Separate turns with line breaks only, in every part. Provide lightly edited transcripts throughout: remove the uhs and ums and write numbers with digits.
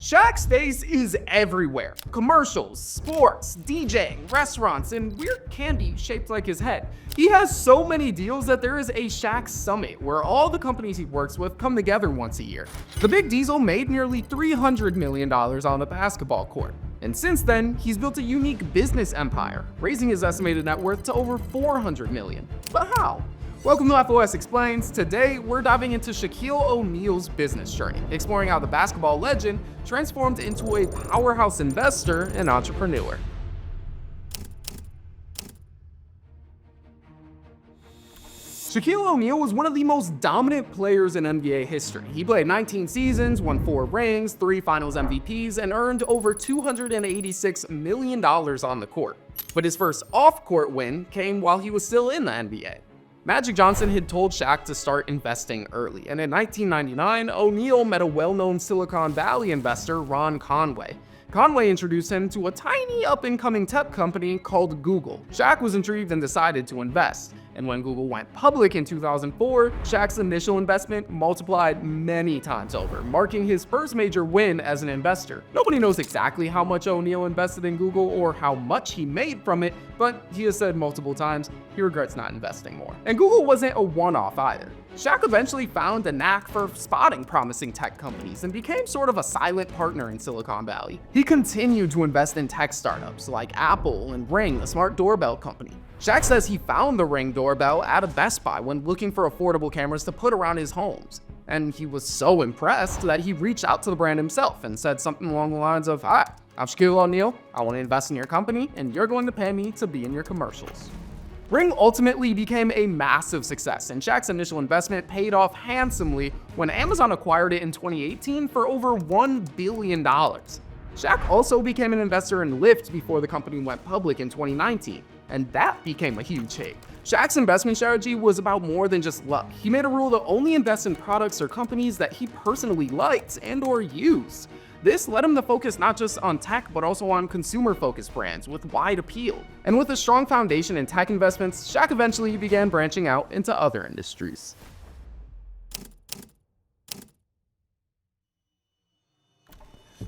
Shaq's face is everywhere. Commercials, sports, DJing, restaurants, and weird candy shaped like his head. He has so many deals that there is a Shaq Summit where all the companies he works with come together once a year. The Big Diesel made nearly $300 million on the basketball court. And since then, he's built a unique business empire, raising his estimated net worth to over $400 million. But how? Welcome to FOS Explains. Today, we're diving into Shaquille O'Neal's business journey, exploring how the basketball legend transformed into a powerhouse investor and entrepreneur. Shaquille O'Neal was one of the most dominant players in NBA history. He played 19 seasons, won 4 rings, 3 finals MVPs, and earned over $286 million on the court. But his first off-court win came while he was still in the NBA. Magic Johnson had told Shaq to start investing early, and in 1999, O'Neal met a well-known Silicon Valley investor, Ron Conway. Conway introduced him to a tiny up-and-coming tech company called Google. Shaq was intrigued and decided to invest. And when Google went public in 2004, Shaq's initial investment multiplied many times over, marking his first major win as an investor. Nobody knows exactly how much O'Neal invested in Google or how much he made from it, but he has said multiple times he regrets not investing more. And Google wasn't a one-off either. Shaq eventually found a knack for spotting promising tech companies and became sort of a silent partner in Silicon Valley. He continued to invest in tech startups like Apple and Ring, a smart doorbell company. Shaq says he found the Ring doorbell at a Best Buy when looking for affordable cameras to put around his homes. And he was so impressed that he reached out to the brand himself and said something along the lines of, "Hi, I'm Shaquille O'Neal. I want to invest in your company, and you're going to pay me to be in your commercials." Ring ultimately became a massive success, and Shaq's initial investment paid off handsomely when Amazon acquired it in 2018 for over $1 billion. Shaq also became an investor in Lyft before the company went public in 2019, and that became a huge hit. Shaq's investment strategy was about more than just luck. He made a rule to only invest in products or companies that he personally liked and/or used. This led him to focus not just on tech, but also on consumer-focused brands with wide appeal. And with a strong foundation in tech investments, Shaq eventually began branching out into other industries.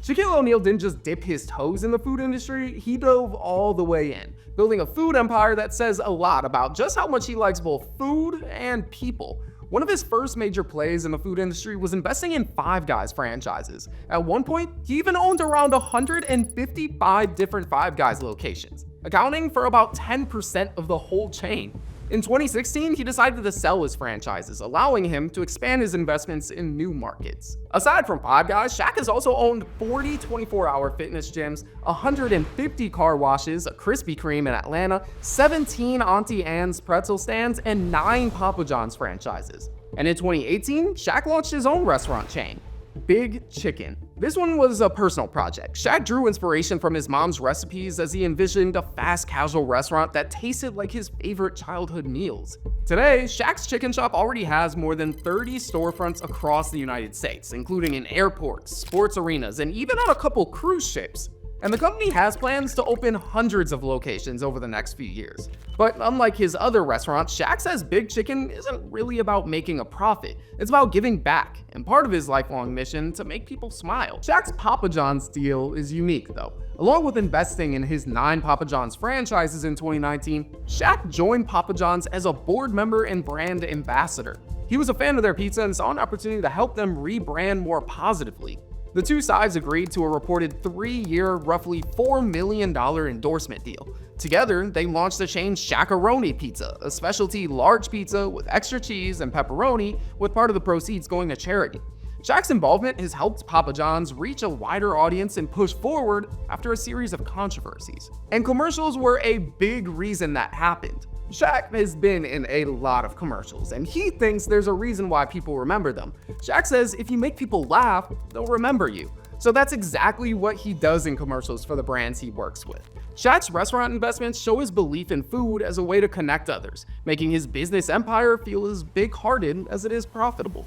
Shaquille O'Neal didn't just dip his toes in the food industry, he dove all the way in, building a food empire that says a lot about just how much he likes both food and people. One of his first major plays in the food industry was investing in Five Guys franchises. At one point, he even owned around 155 different Five Guys locations, accounting for about 10% of the whole chain. In 2016, he decided to sell his franchises, allowing him to expand his investments in new markets. Aside from Five Guys, Shaq has also owned 40 24-hour fitness gyms, 150 car washes, a Krispy Kreme in Atlanta, 17 Auntie Anne's pretzel stands, and 9 Papa John's franchises. And in 2018, Shaq launched his own restaurant chain, Big Chicken. This one was a personal project. Shaq drew inspiration from his mom's recipes as he envisioned a fast casual restaurant that tasted like his favorite childhood meals. Today, Shaq's chicken shop already has more than 30 storefronts across the United States, including in airports, sports arenas, and even on a couple cruise ships. And the company has plans to open hundreds of locations over the next few years. But unlike his other restaurants, Shaq says Big Chicken isn't really about making a profit. It's about giving back, and part of his lifelong mission to make people smile. Shaq's Papa John's deal is unique though. Along with investing in his 9 Papa John's franchises in 2019, Shaq joined Papa John's as a board member and brand ambassador. He was a fan of their pizza and saw an opportunity to help them rebrand more positively. The two sides agreed to a reported 3-year, roughly $4 million endorsement deal. Together, they launched the chain Shaqaroni Pizza, a specialty large pizza with extra cheese and pepperoni, with part of the proceeds going to charity. Shaq's involvement has helped Papa John's reach a wider audience and push forward after a series of controversies. And commercials were a big reason that happened. Shaq has been in a lot of commercials, and he thinks there's a reason why people remember them. Shaq says if you make people laugh, they'll remember you. So that's exactly what he does in commercials for the brands he works with. Shaq's restaurant investments show his belief in food as a way to connect others, making his business empire feel as big-hearted as it is profitable.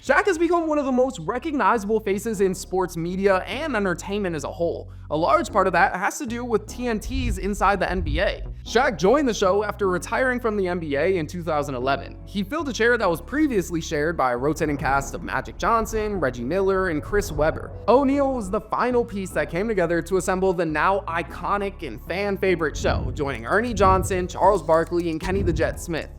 Shaq has become one of the most recognizable faces in sports media and entertainment as a whole. A large part of that has to do with TNT's Inside the NBA. Shaq joined the show after retiring from the NBA in 2011. He filled a chair that was previously shared by a rotating cast of Magic Johnson, Reggie Miller, and Chris Webber. O'Neal was the final piece that came together to assemble the now iconic and fan-favorite show, joining Ernie Johnson, Charles Barkley, and Kenny the Jet Smith.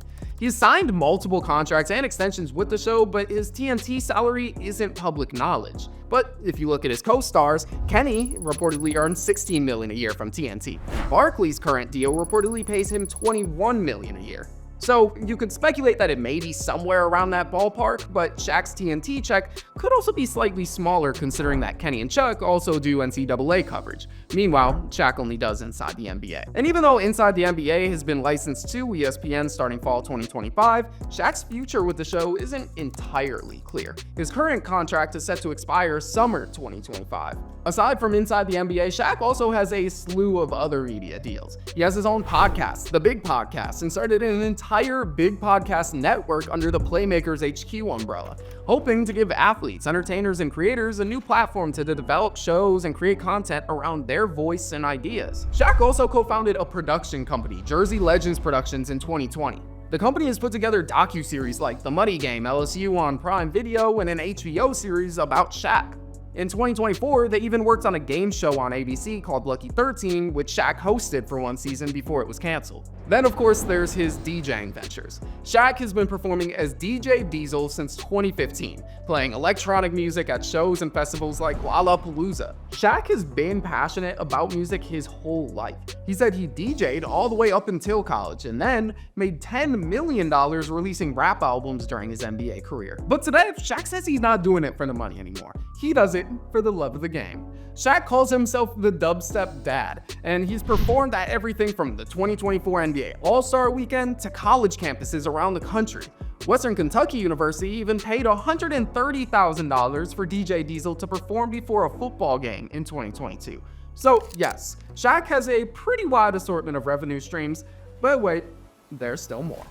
He's signed multiple contracts and extensions with the show, but his TNT salary isn't public knowledge. But if you look at his co-stars, Kenny reportedly earns $16 million a year from TNT. Barkley's current deal reportedly pays him $21 million a year. So you could speculate that it may be somewhere around that ballpark, but Shaq's TNT check could also be slightly smaller considering that Kenny and Chuck also do NCAA coverage. Meanwhile, Shaq only does Inside the NBA. And even though Inside the NBA has been licensed to ESPN starting fall 2025, Shaq's future with the show isn't entirely clear. His current contract is set to expire summer 2025. Aside from Inside the NBA, Shaq also has a slew of other media deals. He has his own podcast, The Big Podcast, and started an entire Big Podcast network under the Playmakers HQ umbrella, hoping to give athletes, entertainers, and creators a new platform to develop shows and create content around their voice and ideas. Shaq also co-founded a production company, Jersey Legends Productions, in 2020. The company has put together docuseries like The Money Game, LSU on Prime Video, and an HBO series about Shaq. In 2024, they even worked on a game show on ABC called Lucky 13, which Shaq hosted for one season before it was canceled. Then, of course, there's his DJing ventures. Shaq has been performing as DJ Diesel since 2015, playing electronic music at shows and festivals like Lollapalooza. Shaq has been passionate about music his whole life. He said he DJ'd all the way up until college and then made $10 million releasing rap albums during his NBA career. But today, Shaq says he's not doing it for the money anymore. He does it for the love of the game. Shaq calls himself the dubstep dad, and he's performed at everything from the 2024 NBA All-Star Weekend to college campuses around the country. Western Kentucky University even paid $130,000 for DJ Diesel to perform before a football game in 2022. So yes, Shaq has a pretty wide assortment of revenue streams, but wait, there's still more.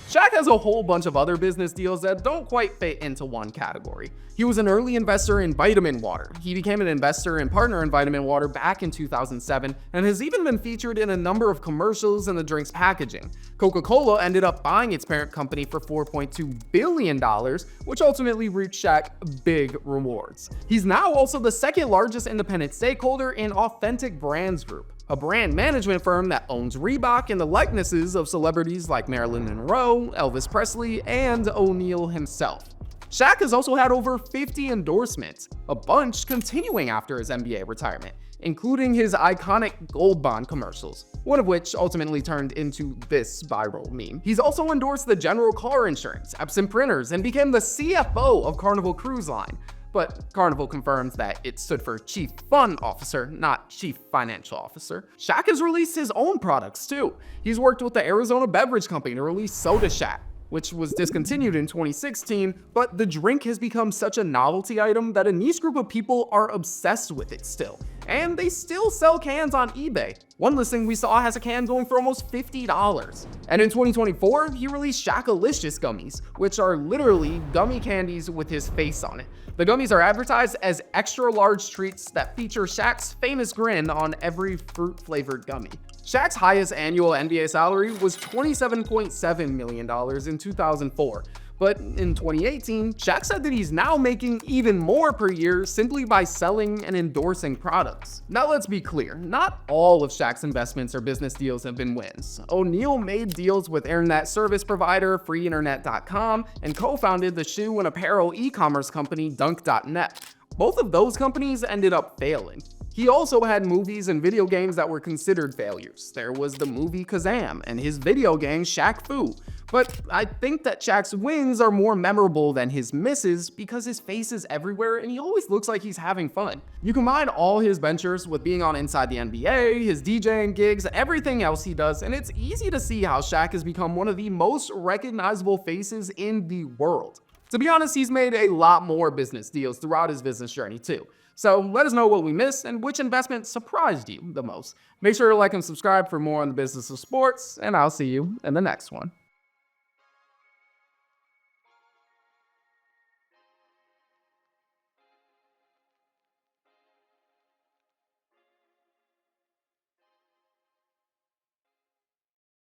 Shaq has a whole bunch of other business deals that don't quite fit into one category. He was an early investor in vitamin water. He became an investor and partner in vitamin water back in 2007 and has even been featured in a number of commercials and the drink's packaging. Coca-Cola ended up buying its parent company for $4.2 billion, which ultimately reached Shaq big rewards. He's now also the second largest independent stakeholder in Authentic Brands Group, a brand management firm that owns Reebok and the likenesses of celebrities like Marilyn Monroe, Elvis Presley, and O'Neal himself. Shaq has also had over 50 endorsements, a bunch continuing after his NBA retirement, including his iconic Gold Bond commercials, one of which ultimately turned into this viral meme. He's also endorsed the General Car Insurance, Epson Printers, and became the CFO of Carnival Cruise Line. But Carnival confirms that it stood for Chief Fun Officer, not Chief Financial Officer. Shaq has released his own products too. He's worked with the Arizona Beverage Company to release Soda Shack, which was discontinued in 2016, but the drink has become such a novelty item that a niche group of people are obsessed with it still. And they still sell cans on eBay. One listing we saw has a can going for almost $50. And in 2024, he released Shaqalicious Gummies, which are literally gummy candies with his face on it. The gummies are advertised as extra large treats that feature Shaq's famous grin on every fruit-flavored gummy. Shaq's highest annual NBA salary was $27.7 million in 2004. But in 2018, Shaq said that he's now making even more per year simply by selling and endorsing products. Now let's be clear, not all of Shaq's investments or business deals have been wins. O'Neal made deals with internet service provider freeinternet.com and co-founded the shoe and apparel e-commerce company Dunk.net. Both of those companies ended up failing. He also had movies and video games that were considered failures. There was the movie Kazam and his video game Shaq Fu. But I think that Shaq's wins are more memorable than his misses because his face is everywhere and he always looks like he's having fun. You combine all his ventures with being on Inside the NBA, his DJing gigs, everything else he does, and it's easy to see how Shaq has become one of the most recognizable faces in the world. To be honest, he's made a lot more business deals throughout his business journey too. So let us know what we missed and which investment surprised you the most. Make sure to like and subscribe for more on the business of sports, and I'll see you in the next one.